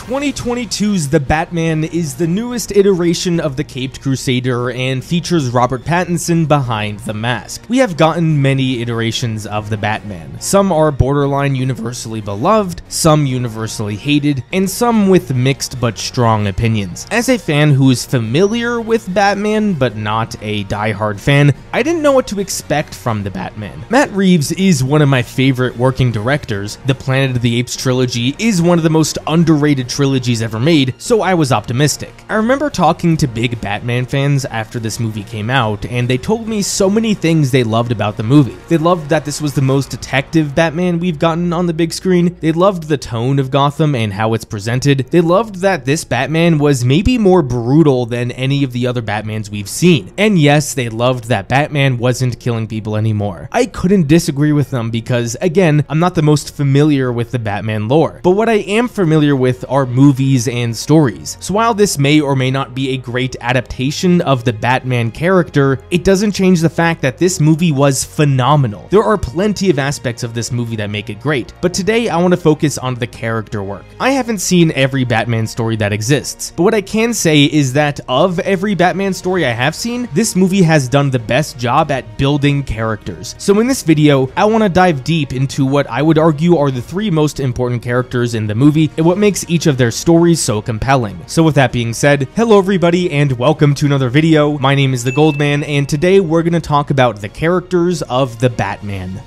2022's The Batman is the newest iteration of the Caped Crusader and features Robert Pattinson behind the mask. We have gotten many iterations of the Batman. Some are borderline universally beloved, some universally hated, and some with mixed but strong opinions. As a fan who is familiar with Batman but not a diehard fan, I didn't know what to expect from the Batman. Matt Reeves is one of my favorite working directors. The Planet of the Apes trilogy is one of the most underrated trilogies ever made, so I was optimistic. I remember talking to big Batman fans after this movie came out, and they told me so many things they loved about the movie. They loved that this was the most detective Batman we've gotten on the big screen. They loved the tone of Gotham and how it's presented. They loved that this Batman was maybe more brutal than any of the other Batmans we've seen. And yes, they loved that Batman wasn't killing people anymore. I couldn't disagree with them because, again, I'm not the most familiar with the Batman lore, but what I am familiar with are movies and stories. So while this may or may not be a great adaptation of the Batman character, it doesn't change the fact that this movie was phenomenal. There are plenty of aspects of this movie that make it great, but today I want to focus on the character work. I haven't seen every Batman story that exists, but what I can say is that of every Batman story I have seen, this movie has done the best job at building characters. So in this video, I want to dive deep into what I would argue are the three most important characters in the movie and what makes each of their stories so compelling. So with that being said, hello everybody and welcome to another video. My name is The Goldman, and today we're going to talk about the characters of the Batman.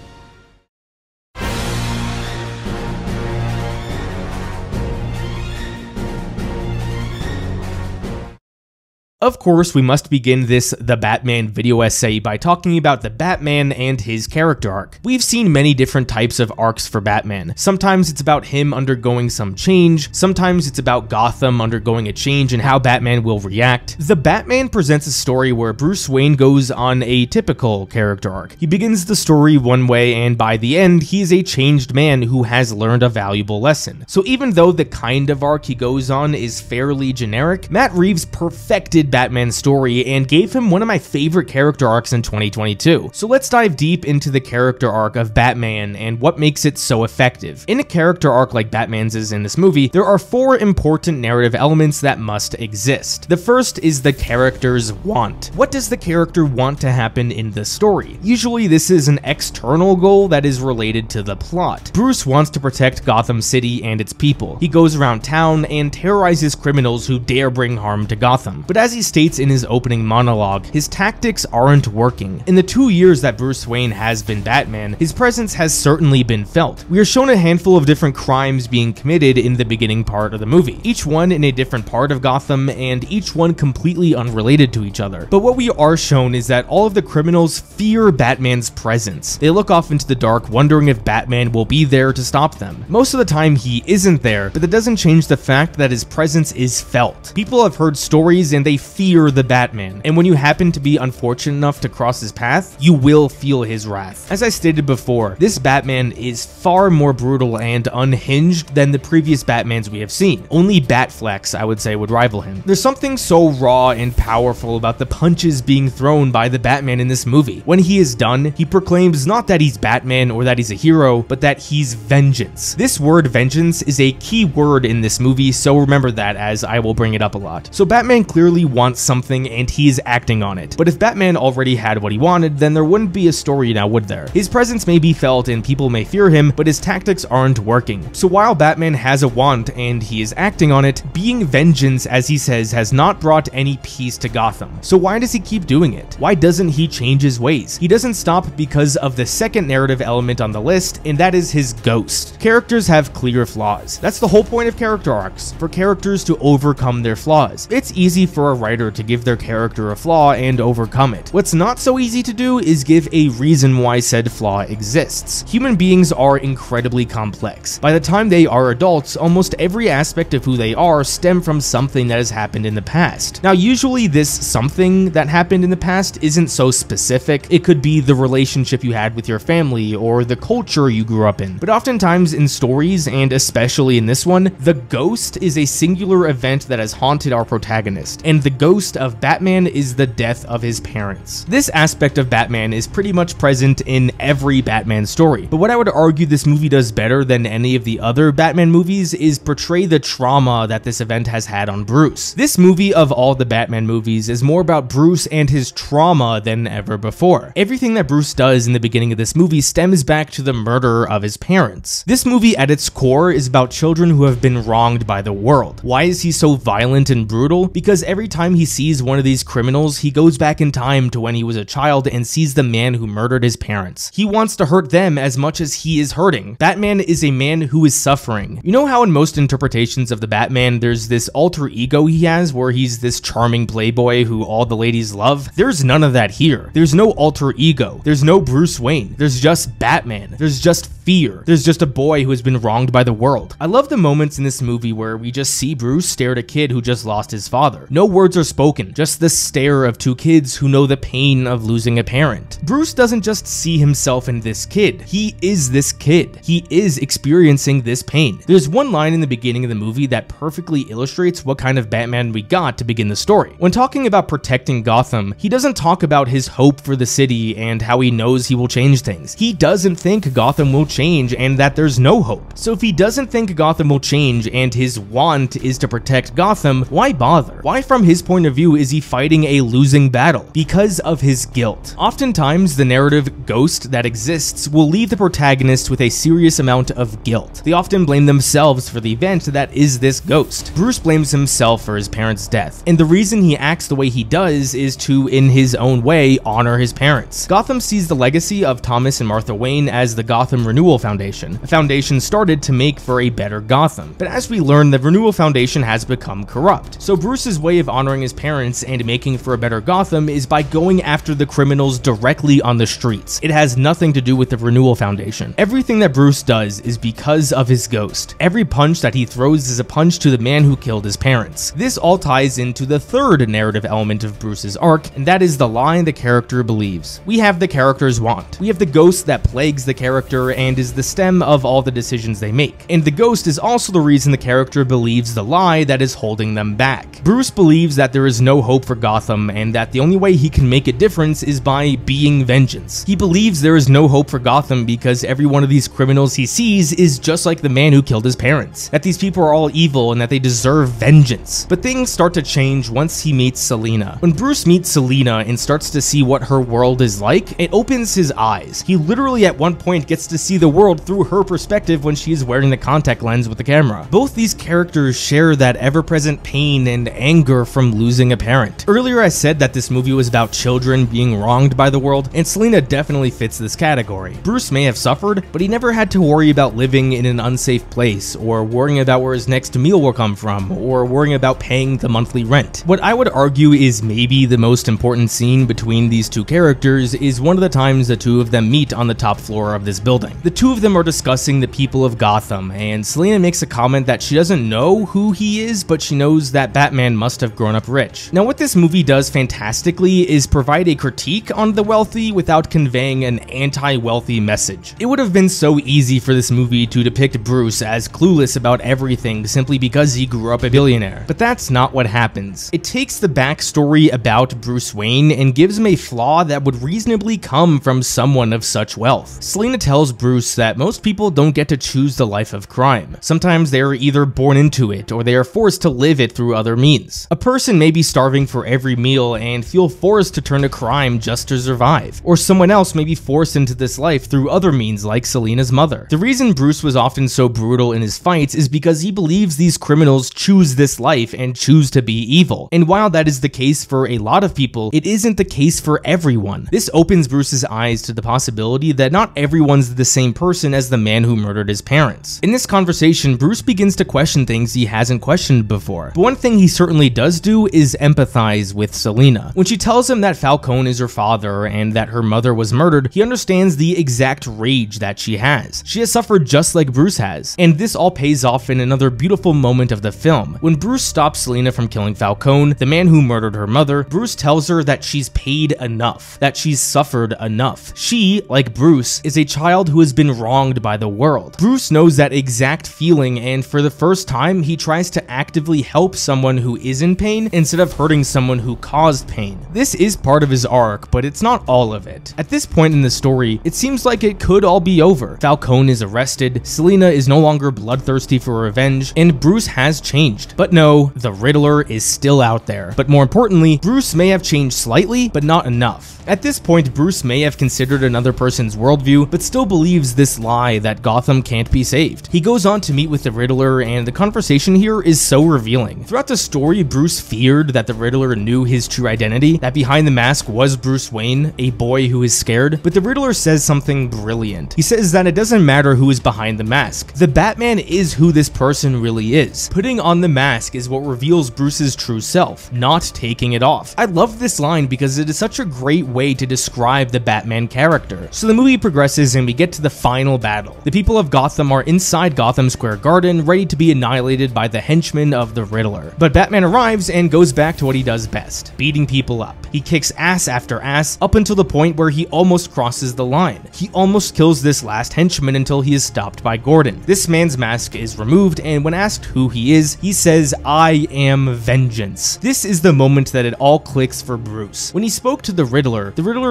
Of course, we must begin this The Batman video essay by talking about the Batman and his character arc. We've seen many different types of arcs for Batman. Sometimes it's about him undergoing some change, sometimes it's about Gotham undergoing a change and how Batman will react. The Batman presents a story where Bruce Wayne goes on a typical character arc. He begins the story one way, and by the end, he is a changed man who has learned a valuable lesson. So even though the kind of arc he goes on is fairly generic, Matt Reeves perfected Batman's story and gave him one of my favorite character arcs in 2022. So let's dive deep into the character arc of Batman and what makes it so effective. In a character arc like Batman's is in this movie, there are four important narrative elements that must exist. The first is the character's want. What does the character want to happen in the story? Usually this is an external goal that is related to the plot. Bruce wants to protect Gotham City and its people. He goes around town and terrorizes criminals who dare bring harm to Gotham. But as he states in his opening monologue, his tactics aren't working. In the 2 years that Bruce Wayne has been Batman, his presence has certainly been felt. We are shown a handful of different crimes being committed in the beginning part of the movie, each one in a different part of Gotham and each one completely unrelated to each other. But what we are shown is that all of the criminals fear Batman's presence. They look off into the dark, wondering if Batman will be there to stop them. Most of the time he isn't there, but that doesn't change the fact that his presence is felt. People have heard stories and they fear the Batman, and when you happen to be unfortunate enough to cross his path, you will feel his wrath. As I stated before, this Batman is far more brutal and unhinged than the previous Batmans we have seen. Only Batflex, I would say, would rival him. There's something so raw and powerful about the punches being thrown by the Batman in this movie. When he is done, he proclaims not that he's Batman or that he's a hero, but that he's vengeance. This word vengeance is a key word in this movie, so remember that as I will bring it up a lot. So Batman clearly wants something and he is acting on it. But if Batman already had what he wanted, then there wouldn't be a story now, would there? His presence may be felt and people may fear him, but his tactics aren't working. So while Batman has a want and he is acting on it, being vengeance, as he says, has not brought any peace to Gotham. So why does he keep doing it? Why doesn't he change his ways? He doesn't stop because of the second narrative element on the list, and that is his ghost. Characters have clear flaws. That's the whole point of character arcs, for characters to overcome their flaws. It's easy for a writer to give their character a flaw and overcome it. What's not so easy to do is give a reason why said flaw exists. Human beings are incredibly complex. By the time they are adults, almost every aspect of who they are stem from something that has happened in the past. Now, usually this something that happened in the past isn't so specific. It could be the relationship you had with your family or the culture you grew up in. But oftentimes in stories, and especially in this one, the ghost is a singular event that has haunted our protagonist, and the ghost of Batman is the death of his parents. This aspect of Batman is pretty much present in every Batman story, but what I would argue this movie does better than any of the other Batman movies is portray the trauma that this event has had on Bruce. This movie, of all the Batman movies, is more about Bruce and his trauma than ever before. Everything that Bruce does in the beginning of this movie stems back to the murder of his parents. This movie at its core is about children who have been wronged by the world. Why is he so violent and brutal? Because every time he sees one of these criminals, he goes back in time to when he was a child and sees the man who murdered his parents. He wants to hurt them as much as he is hurting. Batman is a man who is suffering. You know how in most interpretations of the Batman, there's this alter ego he has where he's this charming playboy who all the ladies love? There's none of that here. There's no alter ego. There's no Bruce Wayne. There's just Batman. There's just fear. There's just a boy who has been wronged by the world. I love the moments in this movie where we just see Bruce stare at a kid who just lost his father. No words are spoken, just the stare of two kids who know the pain of losing a parent. Bruce doesn't just see himself in this kid. He is this kid. He is experiencing this pain. There's one line in the beginning of the movie that perfectly illustrates what kind of Batman we got to begin the story. When talking about protecting Gotham, he doesn't talk about his hope for the city and how he knows he will change things. He doesn't think Gotham will change and that there's no hope. So if he doesn't think Gotham will change and his want is to protect Gotham, why bother? Why from his point of view is he fighting a losing battle? Because of his guilt. Oftentimes the narrative ghost that exists will leave the protagonist with a serious amount of guilt. They often blame themselves for the event that is this ghost. Bruce blames himself for his parents' death, and the reason he acts the way he does is to, in his own way, honor his parents. Gotham sees the legacy of Thomas and Martha Wayne as the Gotham Renewal Foundation, a foundation started to make for a better Gotham. But as we learn, the Renewal Foundation has become corrupt. So Bruce's way of honoring his parents and making for a better Gotham is by going after the criminals directly on the streets. It has nothing to do with the Renewal Foundation. Everything that Bruce does is because of his ghost. Every punch that he throws is a punch to the man who killed his parents. This all ties into the third narrative element of Bruce's arc, and that is the lie the character believes. We have the character's want. We have the ghost that plagues the character and is the stem of all the decisions they make. And the ghost is also the reason the character believes the lie that is holding them back. Bruce believes that there is no hope for Gotham and that the only way he can make a difference is by being vengeance. He believes there is no hope for Gotham because every one of these criminals he sees is just like the man who killed his parents. That these people are all evil and that they deserve vengeance. But things start to change once he meets Selina. When Bruce meets Selina and starts to see what her world is like, it opens his eyes. He literally at one point gets to see the world through her perspective when she is wearing the contact lens with the camera. Both these characters share that ever-present pain and anger from losing a parent. Earlier I said that this movie was about children being wronged by the world, and Selina definitely fits this category. Bruce may have suffered, but he never had to worry about living in an unsafe place, or worrying about where his next meal will come from, or worrying about paying the monthly rent. What I would argue is maybe the most important scene between these two characters is one of the times the two of them meet on the top floor of this building. The two of them are discussing the people of Gotham, and Selina makes a comment that she doesn't know who he is, but she knows that Batman must have grown up rich. Now what this movie does fantastically is provide a critique on the wealthy without conveying an anti-wealthy message. It would have been so easy for this movie to depict Bruce as clueless about everything simply because he grew up a billionaire, but that's not what happens. It takes the backstory about Bruce Wayne and gives him a flaw that would reasonably come from someone of such wealth. Selina tells Bruce that most people don't get to choose the life of crime. Sometimes they are either born into it or they are forced to live it through other means. A person may be starving for every meal and feel forced to turn to crime just to survive, or someone else may be forced into this life through other means like Selina's mother. The reason Bruce was often so brutal in his fights is because he believes these criminals choose this life and choose to be evil. And while that is the case for a lot of people, it isn't the case for everyone. This opens Bruce's eyes to the possibility that not everyone's the same person as the man who murdered his parents. In this conversation, Bruce begins to question things he hasn't questioned before. But one thing he certainly does do is empathize with Selina. When she tells him that Falcone is her father and that her mother was murdered, he understands the exact rage that she has. She has suffered just like Bruce has, and this all pays off in another beautiful moment of the film. When Bruce stops Selina from killing Falcone, the man who murdered her mother, Bruce tells her that she's paid enough, that she's suffered enough. She, like Bruce, is a child who has been wronged by the world. Bruce knows that exact feeling, and for the first time, he tries to actively help someone who is in pain instead of hurting someone who caused pain. This is part of his arc, but it's not all of it. At this point in the story, it seems like it could all be over. Falcone is arrested, Selina is no longer bloodthirsty for revenge, and Bruce has changed. But no, the Riddler is still out there. But more importantly, Bruce may have changed slightly, but not enough. At this point, Bruce may have considered another person's worldview, but still believes this lie that Gotham can't be saved. He goes on to meet with the Riddler, and the conversation here is so revealing. Throughout the story, Bruce feared that the Riddler knew his true identity, that behind the mask was Bruce Wayne, a boy who is scared, but the Riddler says something brilliant. He says that it doesn't matter who is behind the mask. The Batman is who this person really is. Putting on the mask is what reveals Bruce's true self, not taking it off. I love this line because it is such a great way to describe the Batman character. So the movie progresses and we get to the final battle. The people of Gotham are inside Gotham Square Garden, ready to be annihilated by the henchmen of the Riddler. But Batman arrives and goes back to what he does best, beating people up. He kicks ass after ass up until the point where he almost crosses the line. He almost kills this last henchman until he is stopped by Gordon. This man's mask is removed, and when asked who he is, he says, "I am vengeance." This is the moment that it all clicks for Bruce. When he spoke to the Riddler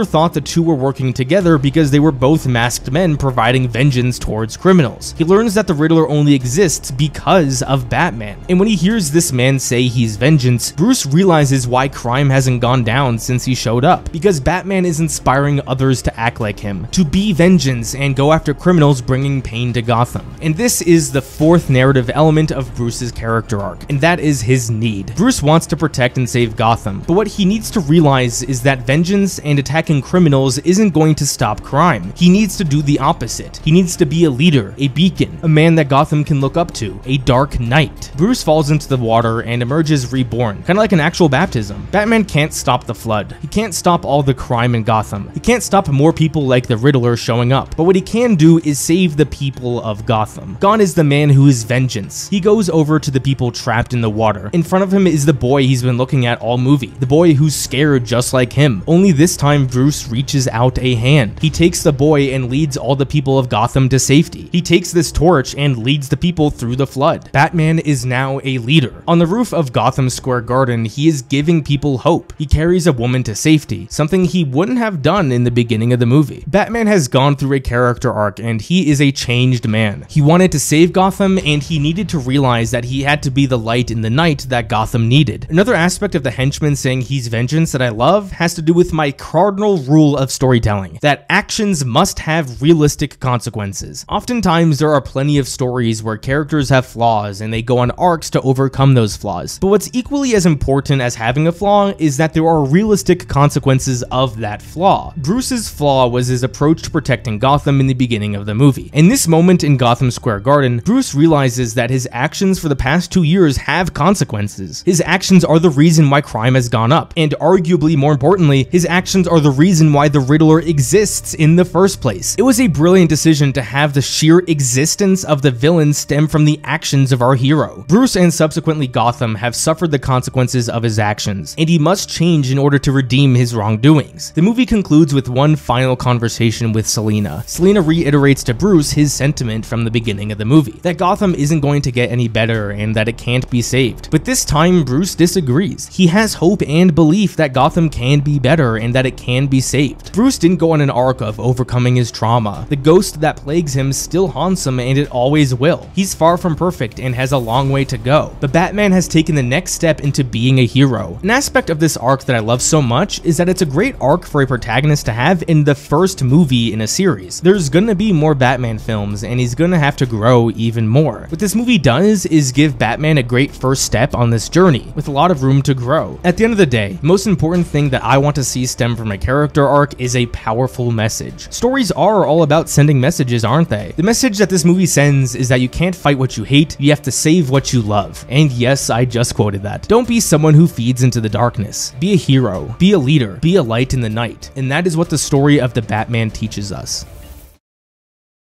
thought the two were working together because they were both masked men providing vengeance towards criminals. He learns that the Riddler only exists because of Batman. And when he hears this man say he's vengeance, Bruce realizes why crime hasn't gone down since he showed up. Because Batman is inspiring others to act like him, to be vengeance and go after criminals bringing pain to Gotham. And this is the fourth narrative element of Bruce's character arc, and that is his need. Bruce wants to protect and save Gotham, but what he needs to realize is that vengeance and attacking criminals isn't going to stop crime. He needs to do the opposite. He needs to be a leader, a beacon, a man that Gotham can look up to, a dark knight. Bruce falls into the water and emerges reborn, kind of like an actual baptism. Batman can't stop the flood. He can't stop all the crime in Gotham. He can't stop more people like the Riddler showing up. But what he can do is save the people of Gotham. Gone is the man who is vengeance. He goes over to the people trapped in the water. In front of him is the boy he's been looking at all movie. The boy who's scared just like him. Only this time Bruce reaches out a hand. He takes the boy and leads all the people of Gotham to safety. He takes this torch and leads the people through the flood. Batman is now a leader. On the roof of Gotham Square Garden, he is giving people hope. He carries a woman to safety, something he wouldn't have done in the beginning of the movie. Batman has gone through a character arc and he is a changed man. He wanted to save Gotham and he needed to realize that he had to be the light in the night that Gotham needed. Another aspect of the henchman saying he's vengeance that I love has to do with my cardinal rule of storytelling, that actions must have realistic consequences. Oftentimes there are plenty of stories where characters have flaws and they go on arcs to overcome those flaws. But what's equally as important as having a flaw is that there are realistic consequences of that flaw. Bruce's flaw was his approach to protecting Gotham in the beginning of the movie. In this moment in Gotham Square Garden, Bruce realizes that his actions for the past 2 years have consequences. His actions are the reason why crime has gone up, and arguably more importantly, his actions are the reason why the Riddler exists in the first place. It was a brilliant decision to have the sheer existence of the villain stem from the actions of our hero. Bruce and subsequently Gotham have suffered the consequences of his actions, and he must change in order to redeem his wrongdoings. The movie concludes with one final conversation with Selina. Selina reiterates to Bruce his sentiment from the beginning of the movie, that Gotham isn't going to get any better and that it can't be saved. But this time Bruce disagrees. He has hope and belief that Gotham can be better and that it can be saved. Bruce didn't go on an arc of overcoming his trauma. The ghost that plagues him still haunts him and it always will. He's far from perfect and has a long way to go. But Batman has taken the next step into being a hero. An aspect of this arc that I love so much is that it's a great arc for a protagonist to have in the first movie in a series. There's gonna be more Batman films and he's gonna have to grow even more. What this movie does is give Batman a great first step on this journey with a lot of room to grow. At the end of the day, the most important thing that I want to see stem from a character arc is a powerful message. Stories are all about sending messages, aren't they? The message that this movie sends is that you can't fight what you hate, you have to save what you love. And yes, I just quoted that. Don't be someone who feeds into the darkness. Be a hero, be a leader, be a light in the night. And that is what the story of the Batman teaches us.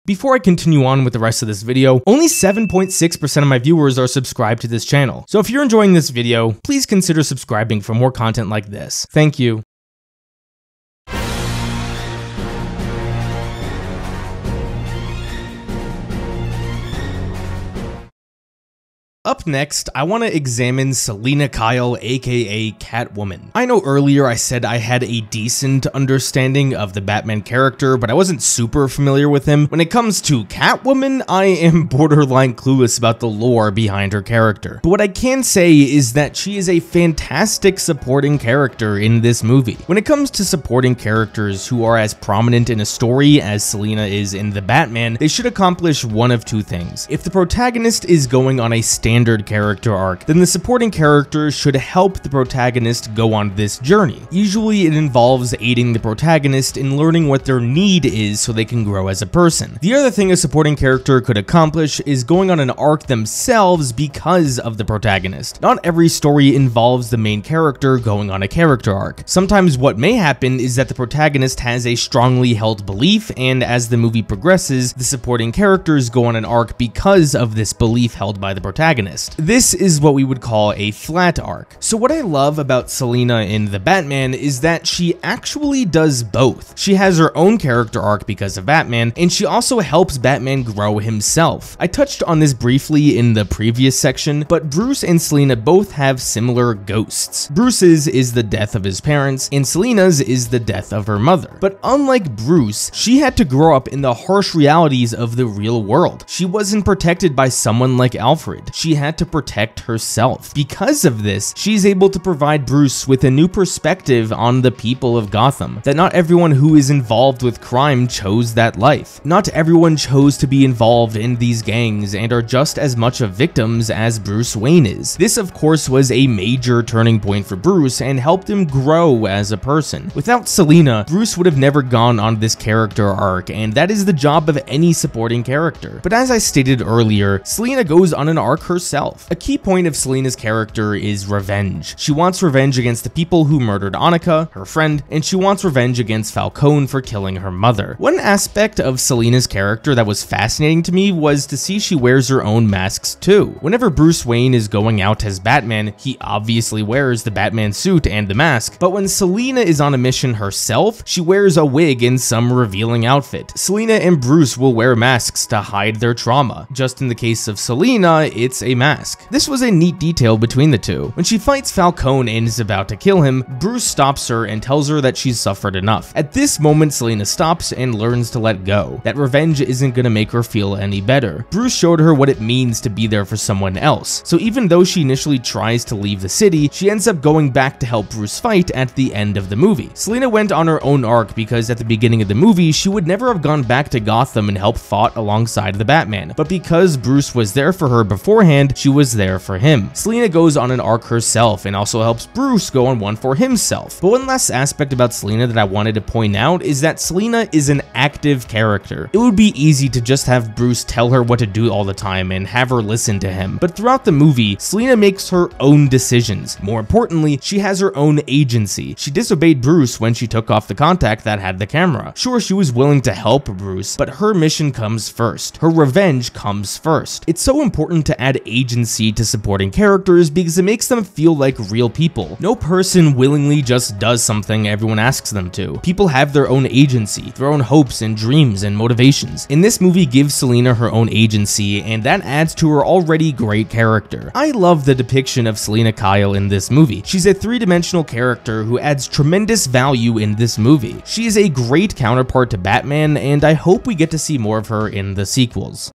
Before I continue on with the rest of this video, only 7.6% of my viewers are subscribed to this channel. So if you're enjoying this video, please consider subscribing for more content like this. Thank you. Up next, I want to examine Selina Kyle, aka Catwoman. I know earlier I said I had a decent understanding of the Batman character, but I wasn't super familiar with him. When it comes to Catwoman, I am borderline clueless about the lore behind her character. But what I can say is that she is a fantastic supporting character in this movie. When it comes to supporting characters who are as prominent in a story as Selina is in The Batman, they should accomplish one of two things. If the protagonist is going on a standard character arc, then the supporting characters should help the protagonist go on this journey. Usually it involves aiding the protagonist in learning what their need is so they can grow as a person. The other thing a supporting character could accomplish is going on an arc themselves because of the protagonist. Not every story involves the main character going on a character arc. Sometimes what may happen is that the protagonist has a strongly held belief, and as the movie progresses, the supporting characters go on an arc because of this belief held by the protagonist. This is what we would call a flat arc. So what I love about Selina in The Batman is that she actually does both. She has her own character arc because of Batman, and she also helps Batman grow himself. I touched on this briefly in the previous section, but Bruce and Selina both have similar ghosts. Bruce's is the death of his parents, and Selina's is the death of her mother. But unlike Bruce, she had to grow up in the harsh realities of the real world. She wasn't protected by someone like Alfred. She had to protect herself. Because of this, she's able to provide Bruce with a new perspective on the people of Gotham, that not everyone who is involved with crime chose that life. Not everyone chose to be involved in these gangs and are just as much of victims as Bruce Wayne is. This, of course, was a major turning point for Bruce and helped him grow as a person. Without Selina, Bruce would have never gone on this character arc, and that is the job of any supporting character. But as I stated earlier, Selina goes on an arc herself. A key point of Selina's character is revenge. She wants revenge against the people who murdered Annika, her friend, and she wants revenge against Falcone for killing her mother. One aspect of Selina's character that was fascinating to me was to see she wears her own masks too. Whenever Bruce Wayne is going out as Batman, he obviously wears the Batman suit and the mask, but when Selina is on a mission herself, she wears a wig and some revealing outfit. Selina and Bruce will wear masks to hide their trauma. Just in the case of Selina, it's a mask. This was a neat detail between the two. When she fights Falcone and is about to kill him, Bruce stops her and tells her that she's suffered enough. At this moment, Selina stops and learns to let go, that revenge isn't gonna make her feel any better. Bruce showed her what it means to be there for someone else, so even though she initially tries to leave the city, she ends up going back to help Bruce fight at the end of the movie. Selina went on her own arc because at the beginning of the movie, she would never have gone back to Gotham and helped fought alongside the Batman, but because Bruce was there for her beforehand, she was there for him. Selina goes on an arc herself and also helps Bruce go on one for himself. But one last aspect about Selina that I wanted to point out is that Selina is an active character. It would be easy to just have Bruce tell her what to do all the time and have her listen to him, but throughout the movie, Selina makes her own decisions. More importantly, she has her own agency. She disobeyed Bruce when she took off the contact that had the camera. Sure, she was willing to help Bruce, but her mission comes first. Her revenge comes first. It's so important to add agency to supporting characters because it makes them feel like real people. No person willingly just does something everyone asks them to. People have their own agency, their own hopes and dreams and motivations. And this movie gives Selina her own agency, and that adds to her already great character. I love the depiction of Selina Kyle in this movie. She's a three-dimensional character who adds tremendous value in this movie. She is a great counterpart to Batman, and I hope we get to see more of her in the sequels.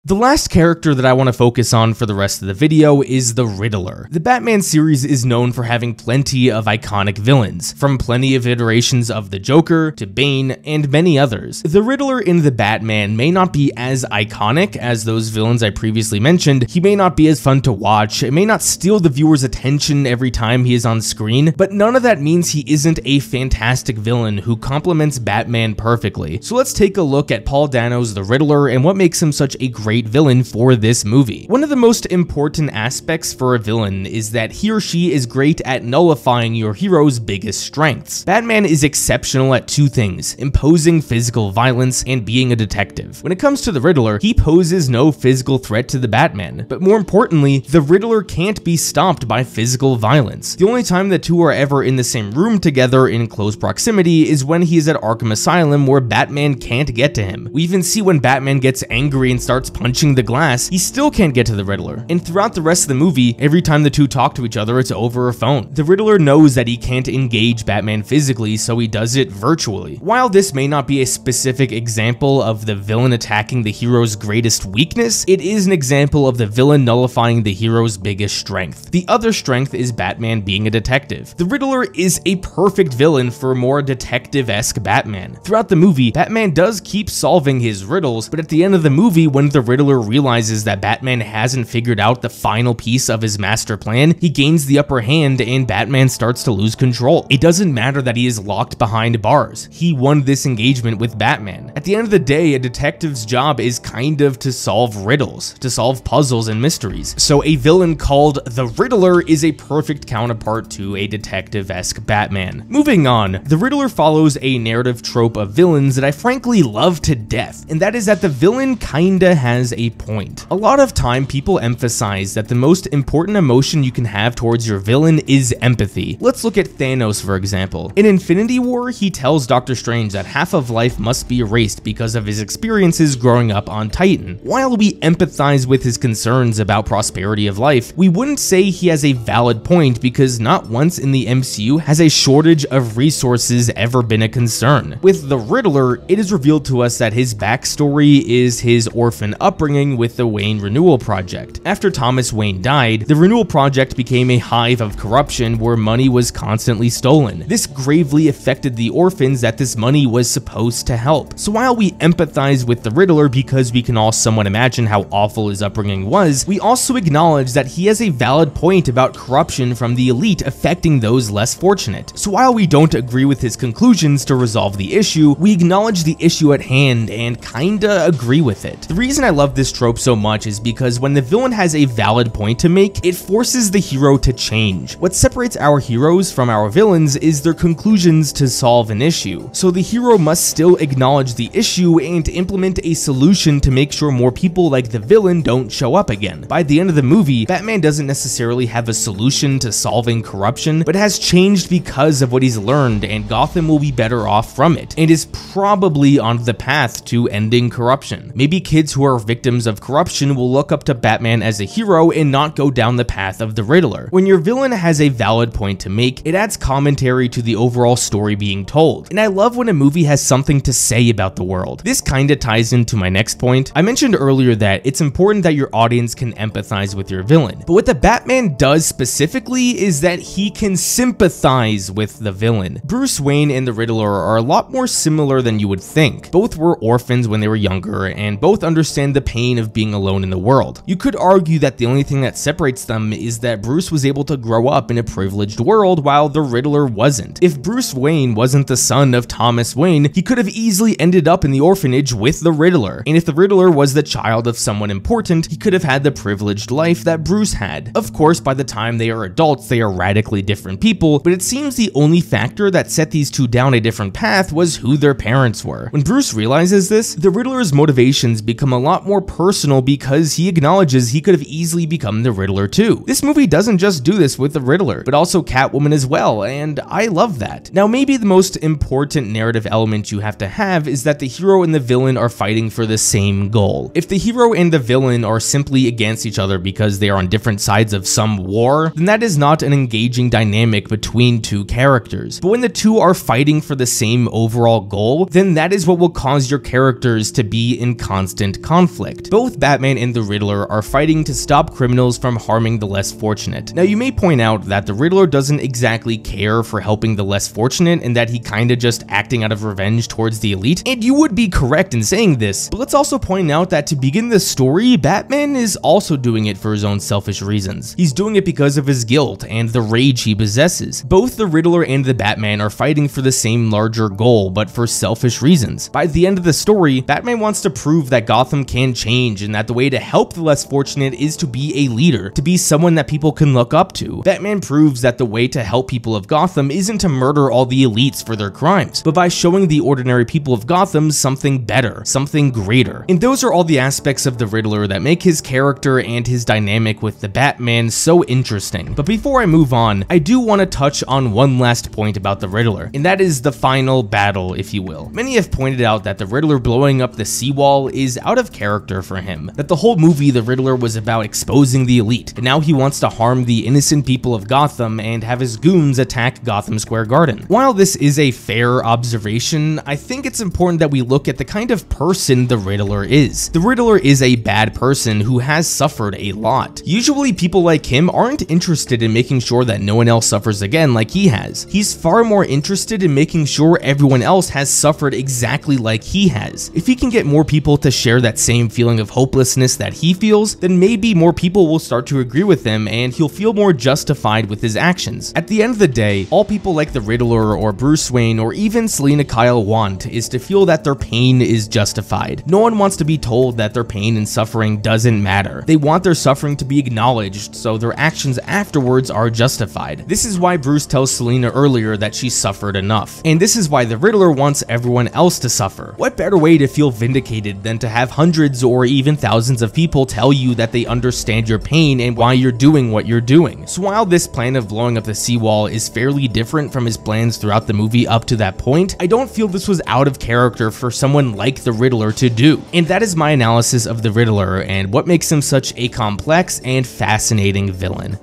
The last character that I want to focus on for the rest of the video is the Riddler. The Batman series is known for having plenty of iconic villains, from plenty of iterations of the Joker to Bane and many others. The Riddler in the Batman may not be as iconic as those villains I previously mentioned, he may not be as fun to watch, it may not steal the viewer's attention every time he is on screen, but none of that means he isn't a fantastic villain who complements Batman perfectly. So let's take a look at Paul Dano's The Riddler and what makes him such a great great villain for this movie. One of the most important aspects for a villain is that he or she is great at nullifying your hero's biggest strengths. Batman is exceptional at two things: imposing physical violence and being a detective. When it comes to the Riddler, he poses no physical threat to the Batman, but more importantly, the Riddler can't be stopped by physical violence. The only time the two are ever in the same room together in close proximity is when he is at Arkham Asylum, where Batman can't get to him. We even see when Batman gets angry and starts punching the glass, he still can't get to the Riddler. And throughout the rest of the movie, every time the two talk to each other, it's over a phone. The Riddler knows that he can't engage Batman physically, so he does it virtually. While this may not be a specific example of the villain attacking the hero's greatest weakness, it is an example of the villain nullifying the hero's biggest strength. The other strength is Batman being a detective. The Riddler is a perfect villain for a more detective-esque Batman. Throughout the movie, Batman does keep solving his riddles, but at the end of the movie, when the Riddler realizes that Batman hasn't figured out the final piece of his master plan, he gains the upper hand and Batman starts to lose control. It doesn't matter that he is locked behind bars. He won this engagement with Batman. At the end of the day, a detective's job is kind of to solve riddles, to solve puzzles and mysteries. So a villain called the Riddler is a perfect counterpart to a detective-esque Batman. Moving on, the Riddler follows a narrative trope of villains that I frankly love to death, and that is that the villain kinda has a point. A lot of time, people emphasize that the most important emotion you can have towards your villain is empathy. Let's look at Thanos, for example. In Infinity War, he tells Doctor Strange that half of life must be erased because of his experiences growing up on Titan. While we empathize with his concerns about prosperity of life, we wouldn't say he has a valid point, because not once in the MCU has a shortage of resources ever been a concern. With the Riddler, it is revealed to us that his backstory is his orphan upbringing with the Wayne Renewal Project. After Thomas Wayne died, the Renewal Project became a hive of corruption where money was constantly stolen. This gravely affected the orphans that this money was supposed to help. So while we empathize with the Riddler because we can all somewhat imagine how awful his upbringing was, we also acknowledge that he has a valid point about corruption from the elite affecting those less fortunate. So while we don't agree with his conclusions to resolve the issue, we acknowledge the issue at hand and kinda agree with it. The reason I love this trope so much is because when the villain has a valid point to make, it forces the hero to change. What separates our heroes from our villains is their conclusions to solve an issue. So the hero must still acknowledge the issue and implement a solution to make sure more people like the villain don't show up again. By the end of the movie, Batman doesn't necessarily have a solution to solving corruption, but has changed because of what he's learned, and Gotham will be better off from it, and is probably on the path to ending corruption. Maybe kids who are victims of corruption will look up to Batman as a hero and not go down the path of the Riddler. When your villain has a valid point to make, it adds commentary to the overall story being told, and I love when a movie has something to say about the world. This kinda ties into my next point. I mentioned earlier that it's important that your audience can empathize with your villain, but what the Batman does specifically is that he can sympathize with the villain. Bruce Wayne and the Riddler are a lot more similar than you would think. Both were orphans when they were younger, and both understand the pain of being alone in the world. You could argue that the only thing that separates them is that Bruce was able to grow up in a privileged world while the Riddler wasn't. If Bruce Wayne wasn't the son of Thomas Wayne, he could have easily ended up in the orphanage with the Riddler. And if the Riddler was the child of someone important, he could have had the privileged life that Bruce had. Of course, by the time they are adults, they are radically different people, but it seems the only factor that set these two down a different path was who their parents were. When Bruce realizes this, the Riddler's motivations become a lot more personal because he acknowledges he could have easily become the Riddler too. This movie doesn't just do this with the Riddler, but also Catwoman as well, and I love that. Now, maybe the most important narrative element you have to have is that the hero and the villain are fighting for the same goal. If the hero and the villain are simply against each other because they are on different sides of some war, then that is not an engaging dynamic between two characters. But when the two are fighting for the same overall goal, then that is what will cause your characters to be in constant conflict. Both Batman and the Riddler are fighting to stop criminals from harming the less fortunate. Now, you may point out that the Riddler doesn't exactly care for helping the less fortunate and that he kinda just acting out of revenge towards the elite, and you would be correct in saying this, but let's also point out that to begin the story, Batman is also doing it for his own selfish reasons. He's doing it because of his guilt and the rage he possesses. Both the Riddler and the Batman are fighting for the same larger goal, but for selfish reasons. By the end of the story, Batman wants to prove that Gotham can can change and that the way to help the less fortunate is to be a leader, to be someone that people can look up to. Batman proves that the way to help people of Gotham isn't to murder all the elites for their crimes, but by showing the ordinary people of Gotham something better, something greater. And those are all the aspects of the Riddler that make his character and his dynamic with the Batman so interesting. But before I move on, I do want to touch on one last point about the Riddler, and that is the final battle, if you will. Many have pointed out that the Riddler blowing up the seawall is out of character for him, that the whole movie the Riddler was about exposing the elite, and now he wants to harm the innocent people of Gotham and have his goons attack Gotham Square Garden. While this is a fair observation, I think it's important that we look at the kind of person the Riddler is. The Riddler is a bad person who has suffered a lot. Usually people like him aren't interested in making sure that no one else suffers again like he has. He's far more interested in making sure everyone else has suffered exactly like he has. If he can get more people to share that same feeling of hopelessness that he feels, then maybe more people will start to agree with him and he'll feel more justified with his actions. At the end of the day, all people like the Riddler or Bruce Wayne or even Selina Kyle want is to feel that their pain is justified. No one wants to be told that their pain and suffering doesn't matter. They want their suffering to be acknowledged so their actions afterwards are justified. This is why Bruce tells Selina earlier that she suffered enough. And this is why the Riddler wants everyone else to suffer. What better way to feel vindicated than to have hundreds or even thousands of people tell you that they understand your pain and why you're doing what you're doing? So while this plan of blowing up the seawall is fairly different from his plans throughout the movie up to that point, I don't feel this was out of character for someone like the Riddler to do. And that is my analysis of the Riddler and what makes him such a complex and fascinating villain.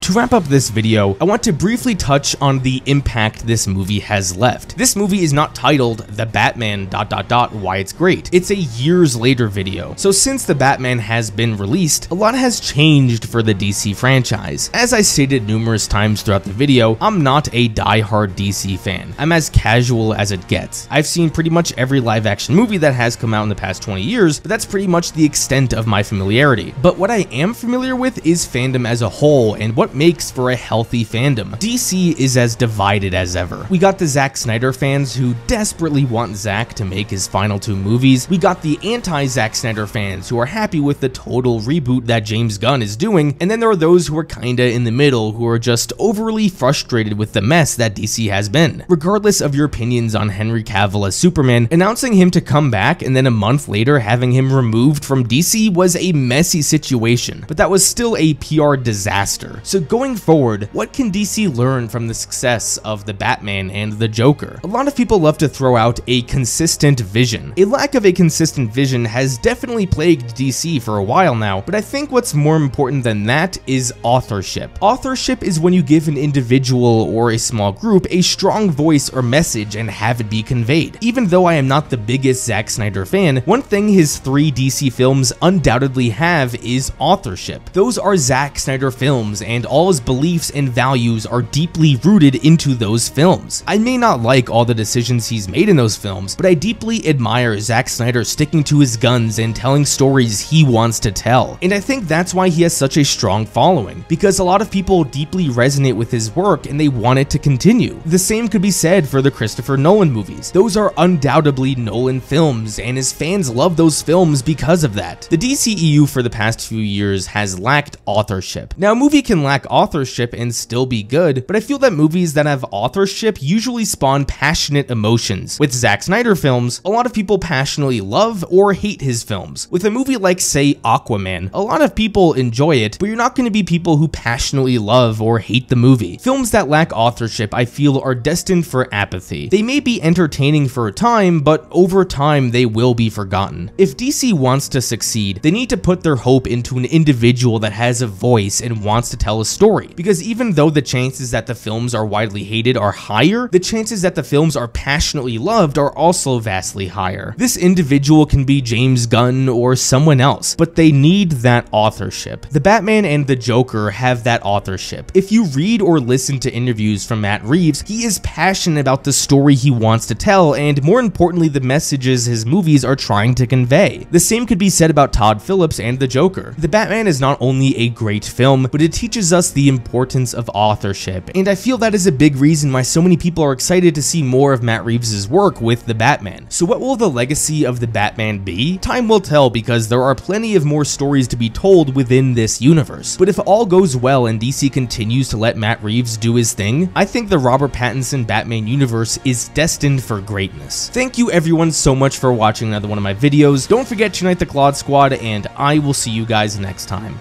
To wrap up this video, I want to briefly touch on the impact this movie has left. This movie is not titled The Batman ... Why It's Great. It's a years later video. So since The Batman has been released, a lot has changed for the DC franchise. As I stated numerous times throughout the video, I'm not a die-hard DC fan. I'm as casual as it gets. I've seen pretty much every live action movie that has come out in the past 20 years, but that's pretty much the extent of my familiarity. But what I am familiar with is fandom as a whole and what makes for a healthy fandom. DC is as divided as ever. We got the Zack Snyder fans who desperately want Zack to make his final 2 movies. We got the anti-Zack Snyder fans who are happy with the total reboot that James Gunn is doing, and then there are those who are kinda in the middle who are just overly frustrated with the mess that DC has been. Regardless of your opinions on Henry Cavill as Superman, announcing him to come back and then a month later having him removed from DC was a messy situation, but that was still a PR disaster. So going forward, what can DC learn from the success of the Batman and the Joker? A lot of people love to throw out a consistent vision. A lack of a consistent vision has definitely plagued DC for a while now, but I think what's more important than that is authorship. Authorship is when you give an individual or a small group a strong voice or message and have it be conveyed. Even though I am not the biggest Zack Snyder fan, one thing his 3 DC films undoubtedly have is authorship. Those are Zack Snyder films, and all his beliefs and values are deeply rooted into those films. I may not like all the decisions he's made in those films, but I deeply admire Zack Snyder sticking to his guns and telling stories he wants to tell. And I think that's why he has such a strong following, because a lot of people deeply resonate with his work and they want it to continue. The same could be said for the Christopher Nolan movies. Those are undoubtedly Nolan films, and his fans love those films because of that. The DCEU for the past few years has lacked authorship. Now, a movie can lack authorship and still be good, but I feel that movies that have authorship usually spawn passionate emotions. With Zack Snyder films, a lot of people passionately love or hate his films. With a movie like, say, Aquaman, a lot of people enjoy it, but you're not going to be people who passionately love or hate the movie. Films that lack authorship, I feel, are destined for apathy. They may be entertaining for a time, but over time they will be forgotten. If DC wants to succeed, they need to put their hope into an individual that has a voice and wants to tell a story, because even though the chances that the films are widely hated are higher, the chances that the films are passionately loved are also vastly higher. This individual can be James Gunn or someone else, but they need that authorship. The Batman and the Joker have that authorship. If you read or listen to interviews from Matt Reeves, he is passionate about the story he wants to tell, and more importantly, the messages his movies are trying to convey. The same could be said about Todd Phillips and the Joker. The Batman is not only a great film, but it teaches us us the importance of authorship, and I feel that is a big reason why so many people are excited to see more of Matt Reeves' work with the Batman. So what will the legacy of the Batman be? Time will tell, because there are plenty of more stories to be told within this universe. But if all goes well and DC continues to let Matt Reeves do his thing, I think the Robert Pattinson Batman universe is destined for greatness. Thank you everyone so much for watching another one of my videos. Don't forget to unite the Claude Squad, and I will see you guys next time.